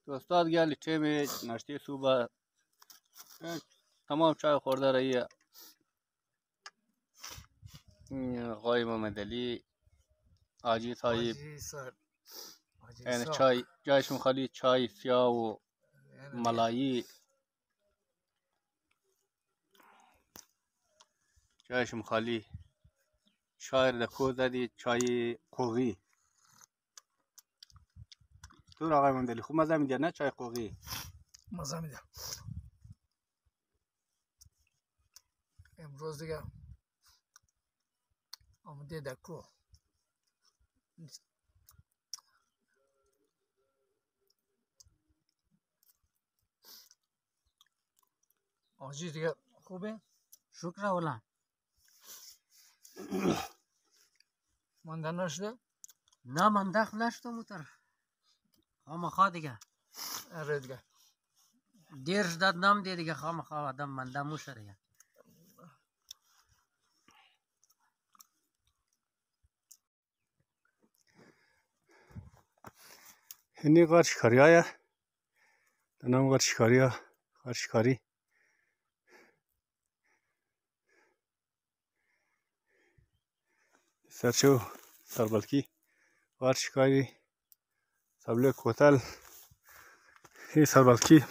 تو استاد گل تیم نشته صبح تمام چای خورده رایی آقای محمد علی حاجی صاحب یعنی چای جایشون خالی چای سیاه و ملایی جایشون خالی شایر دکو زدی چای قوی تو آقای محمد علی خوب مزه میده نه چای قوی مزه میده امروز دیگه آمده دکو آجی دیگه خوبه شکر اولا مانده نشده نه من داخل نشدم موتر خامخا دیگه اره دیگه دیرش داد نام دیگه خامخا آدم منده موشه دیگه اینی غار شکاری های نام غار شکاری ها غار شکاری سرچو سربلکی غار شکاری سبله کوتل این سربلکی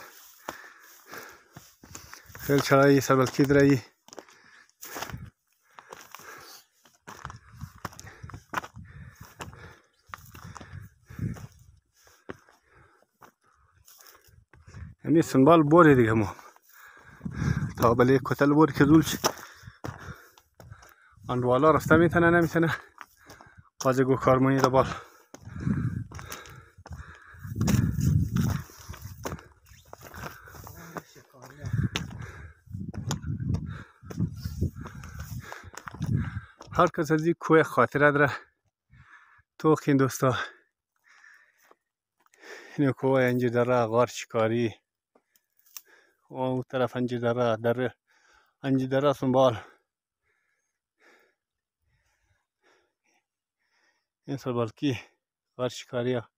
خیلی چرایی سربلکی درایی یعنی سنبال بوری دیگه ما تا بله کوتل بوری که دولش اندوالا رفته میتونه نمیتونه بازی گو کارمونی دا بال هر کس از این کوه خاطره داره تو این دوستا اینو کوه انجیر دره غار شکاری و اون طرف انجیر دره انجیر دره سنبال این سربالکی غار شکاری ها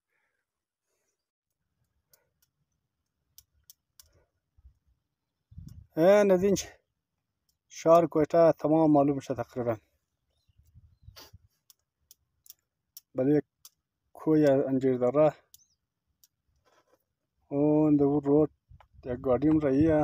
این از این شهر کویته تمام معلوم شد تقریبا بله کوه انجیر دره اون دور رود یک گاډیم راییه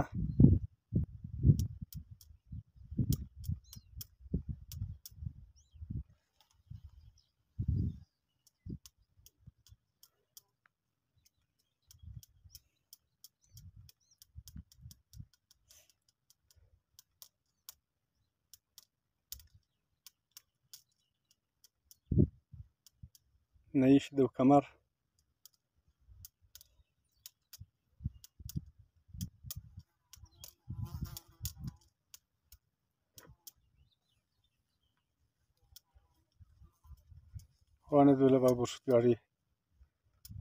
نعیش دو کمر وانه دوله با برشتگاری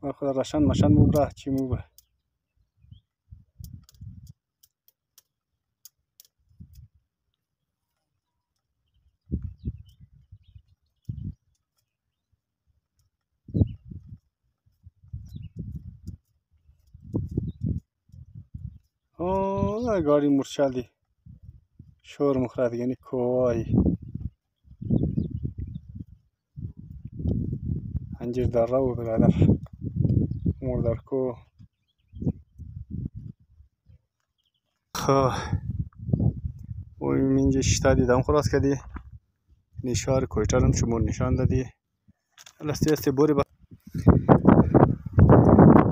و خدا رشن مشن مبره چی موبه اوه گاڑی مرشدی شور مخرد یعنی کوهی انجیر دره و برادر مردرکو خب و اینجا شتا دیدم خلاص کردی نشار کویتر هم شما نشان دادی الاستی استی بوری با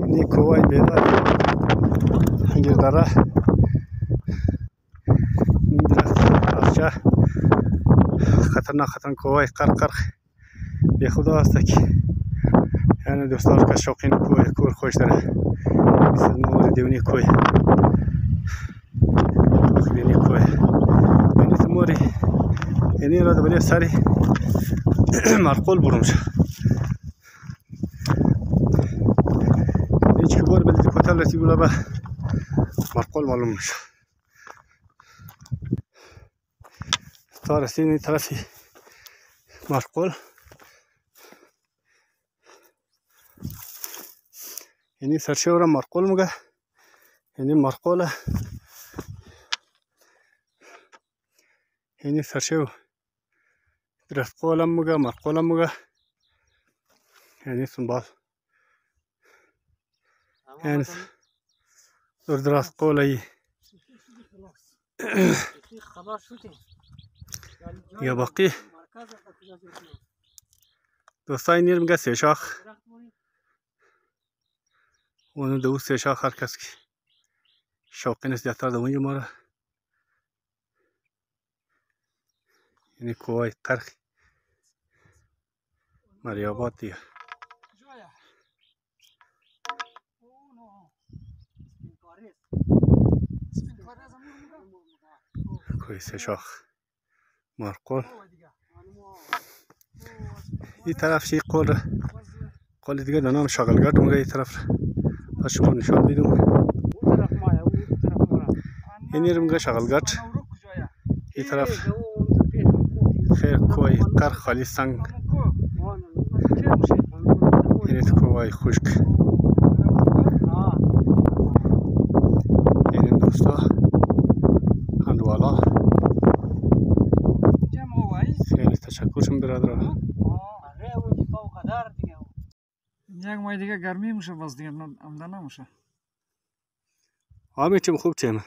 اینی کوهی بیدار انجیر دره درخت خطرناک کوه قرق به خدا است که یعنی دوستان که شوقین کوه کور خوش داره مثل مور دیونی کوه دیونی کوه یعنی موری یعنی را دبلی سری مرقول برمش هیچ که بور بلدی کوتل رسی بولا با مرقول معلوم میشه تا رسیدین طرفی مرقول یعنی سرشو را مرقول میگه. یعنی مرقوله، یعنی سرشو درسقولم میگه، مرقولم میگه. یعنی سنبال یعنی درسقوله ای یا باقی دوستای نیر میگه سه شاخ. اونو دو سه شاخ هر کس که شوقین است زیادتر دوونی ما را. یعنی کوهای قرخ مریابات دیگه. کوی سه شاخ مرقول. این طرف چی قول دیگه دانام شغلگرد میگه. این طرف پس شما نشان میدم. این میگه شغلگرد. این طرف خیر کوی قرخ خالی سنگ. این کوی خشک. این دوستا هندوالا خیلی تشکر شما برادران. یک ماه دیگه گرمی میشه باز دیگه آمده نمیشه. آمی چیم خوب چیم.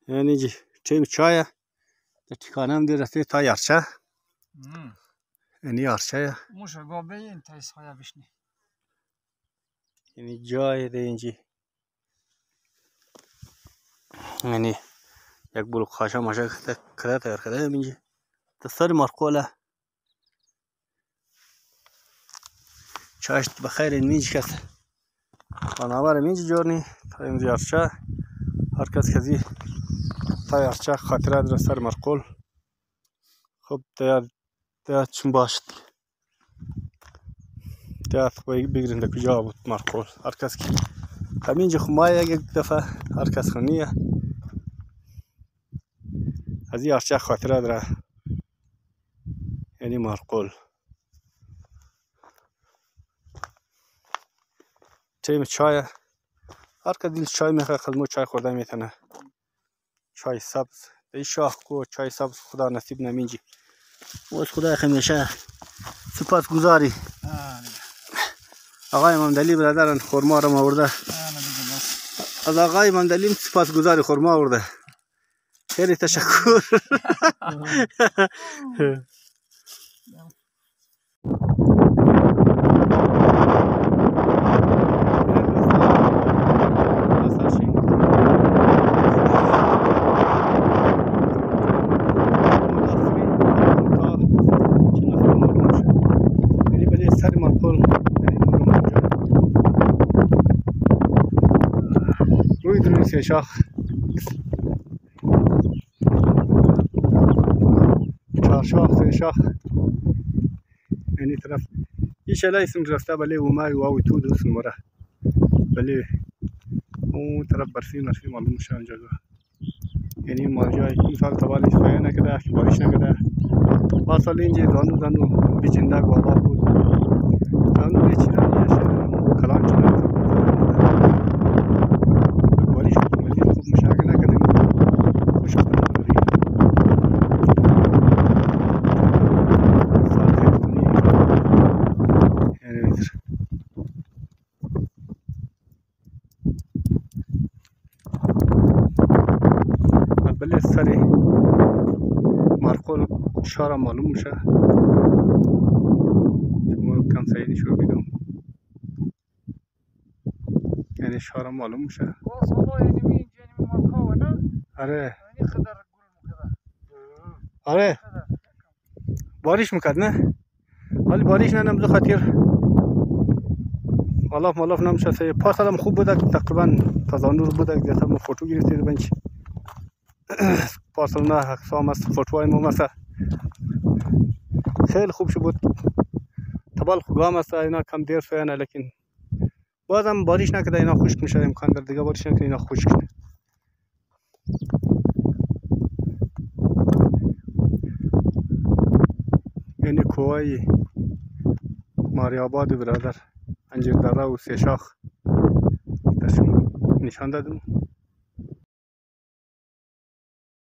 یعنی جی چیم چای در ٹھکانه هم دی رسید تا یارچه. یعنی یارچه موشه گابه این تایس های بشنی. یعنی جای ده اینجی. یعنی یک بلوک خاشا ماشه کده تایر کده هم اینجی. تسر مرقوله. چایش بخیر این میج کس بنابر میج جورنی تا این یارچه. هر کس کزی تا یارچه خاطره در سر مرقول. خب دیاد چون باشد. دیاد بگیرین در کجا بود مرقول. هر کس که همینجا خمای یک دفعه هر کس خونیه از این یارچه خاطره داره. یعنی مرقول. چای چای هر که دل چای میخواد خدمت چای خورده میتونه. چای سبز این شاخ کو چای سبز خدا نصیب نمینجی. از خدا همیشه سپاس گزاری. آقای ممدلی برادران خورما را آورده. از آقای ممدلی سپاس گزاری خورما آورده. خیلی تشکر. سه شاخ چهار شاخ سه شاخ. یعنی طرف این شله اسم رفته بله اومای و تو دوست مره بله اون طرف برفی مرفی معلوم میشه اونجا. یعنی ماجای این سال تبالی سایه نکده که بارش نکده. با سال اینجا زانو بیچنده گوابا بود. زانو بیچنده کلان چنده بله سری مرقول شارع معلوم میشه. شما کم سعیدی شو بیدم. یعنی شارع معلوم میشه. آره آره بارش میکرد نه ولی بارش نه نمزه خاطر غلاف ملاف نمیشه. پاس هم خوب بوده تقریبا تازانور بوده دیگه ما فوتو گرفتید بنچ پارسل نه اقسام است فوتوهای ما مثلا خیلی خوب شد بود. تبال خوگام است اینا کم دیر سویانه لیکن بازم بارش نکده اینا خشک میشه. امکان در دیگه بارش نکنه اینا خشک کنه. یعنی کوهای ماریاباد برادر انجیر دره و سه شاخ نشان دادم